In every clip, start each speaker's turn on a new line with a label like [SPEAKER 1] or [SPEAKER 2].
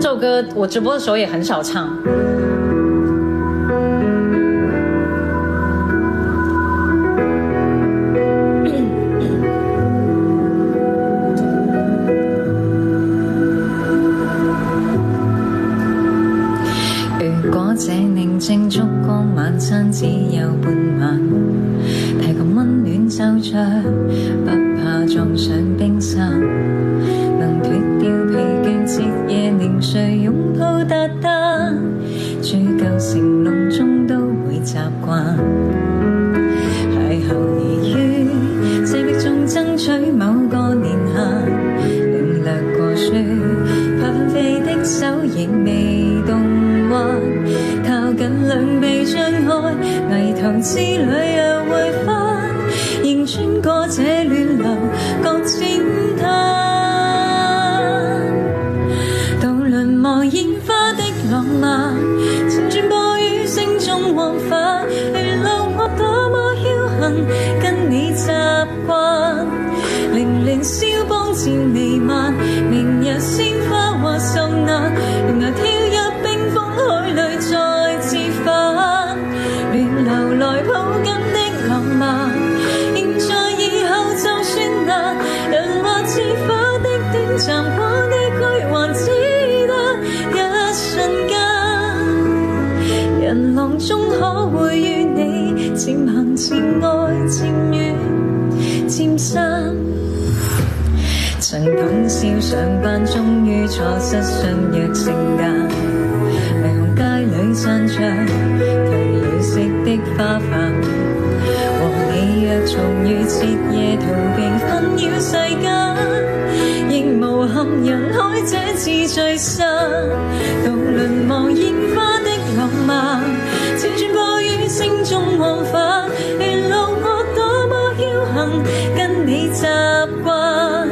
[SPEAKER 1] 这首歌我直播的时候也很少唱。
[SPEAKER 2] 這寧靜燭光晚餐只有半晚，提琴溫暖奏着，不怕撞上冰山，能脫掉疲倦節夜凝睡擁抱達達，追究成籠中都會習慣。邂逅而於這壁中爭取某個年限，領略過雪拍飛的手亦未動彎，靠近兩臂張開，泥塘之旅又會返，仍穿過這亂流各淺灘，渡輪望煙花的浪漫，旋轉播於聲中往返，沿路我多麼僥倖，跟你習慣，凌亂肖邦漸彌漫，明日鮮花或受難，然後跳入冰封海裏再折返，亂流來抱緊的浪漫，現在以後就算難，人或似花的短暫，過的區還只得一瞬間，人浪中可會與你漸行漸愛漸遠漸散，曾通宵上班，終於錯失相約聖誕，霓虹街裏散場，頹如色的花瓣，和你若重遇徹夜逃避紛擾世間，亦無憾人海這次聚散，渡輪望煙花的浪漫，輾轉播於聲中往返，沿路我多麼僥倖，跟你習慣，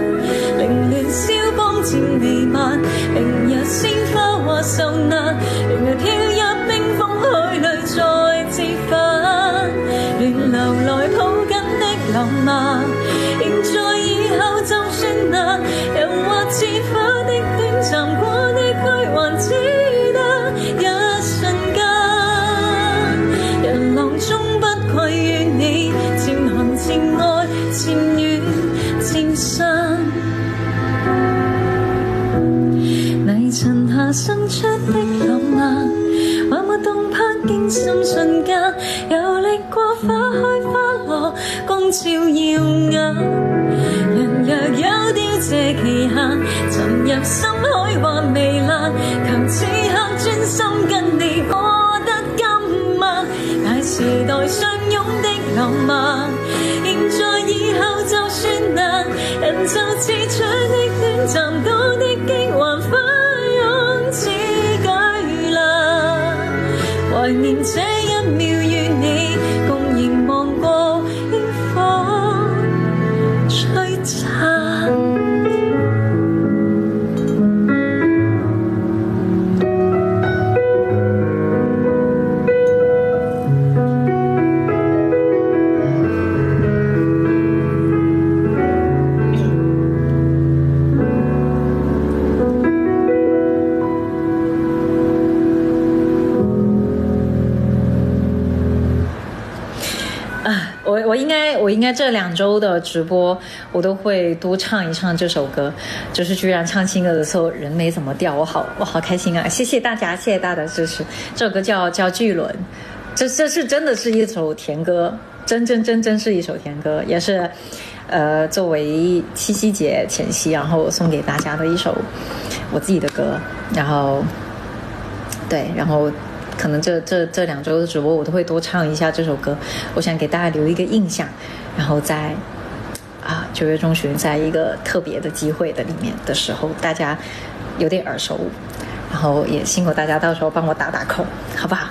[SPEAKER 2] 凌亂肖邦漸彌漫，明日鮮花或受難，然後跳入冰封海裏再折返，亂流來抱緊的浪漫，現在以後就算難，人或似花的短暫，過的區還只得一瞬間，人浪中不愧與你漸行漸愛漸遠漸散，泥塵下生出的浪漫，默默動魄驚心瞬間，遊歷過花開花落，光照耀眼，人若有凋謝期限，沉入深海或糜爛，求此刻專心跟你過得今晚，大時代相擁的浪漫，現在以後就算難，人就似長的短暫，多的經還翻湧似巨浪，懷念這一秒與你共凝望過煙火璀璨。
[SPEAKER 1] 我应该这2周的直播我都会多唱一唱这首歌，就是居然唱新歌的时候人没怎么掉，我好开心啊！谢谢大家，谢谢大家的支持。这首歌叫巨轮，这是真的是一首甜歌，真是一首甜歌，也是作为七夕节前夕，然后送给大家的一首我自己的歌，然后对，然后可能这2周的直播我都会多唱一下这首歌，我想给大家留一个印象，然后在9月中旬在一个特别的机会的里面的时候，大家有点耳熟，然后也辛苦大家到时候帮我打 call， 好不好？